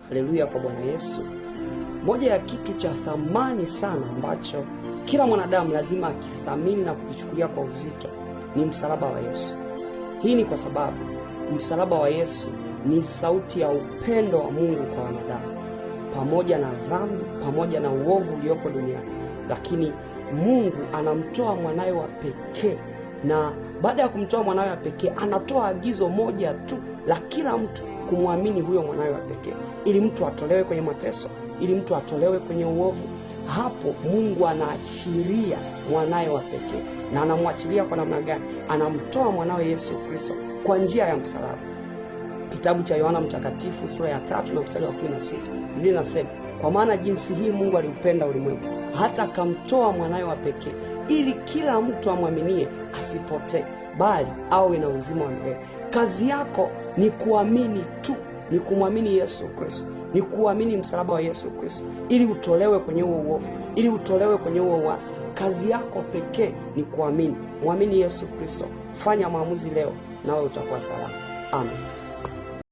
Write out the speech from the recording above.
Haleluya kwa Bwana Yesu. Moja ya kitu cha thamani sana ambacho kila mwanadamu lazima akithamini na kukichukulia kwa uzito ni msalaba wa Yesu. Hii ni kwa sababu msalaba wa Yesu ni sauti ya upendo wa Mungu kwa wanadamu, pamoja na dhambi, pamoja na uovu uliopo duniani. Lakini Mungu anamtoa mwanawe wa pekee, na baada ya kumtoa mwanawe wa pekee anatoa agizo moja tu la kila mtu kumwamini huyo mwanawe wa pekee, ili mtu atolewe kwenye mateso, ili mtu atolewe kwenye uovu. Hapo Mungu anaachilia mwanawe wa pekee, na anamwachilia kwa namna gani? Anamtoa mwanawe Yesu Kristo kwa njia ya msalaba. Kitabu cha Yohana Mtakatifu sura ya 3 na mstari wa 16, Biblia inasema, kwa maana jinsi hii Mungu aliupenda ulimwengu hata akamtoa mwanawe wa pekee, ili kila mtu amwaminie asipotee, bali awe na uzima wa milele. Kazi yako ni kuamini tu, ni kumwamini Yesu Kristo, ni kuamini msalaba wa Yesu Kristo, ili utolewe kwenye huo uovu, ili utolewe kwenye huo uasi. Kazi yako pekee ni kuamini. Mwamini Yesu Kristo. Fanya maamuzi leo, nawe utakuwa salama. Amen.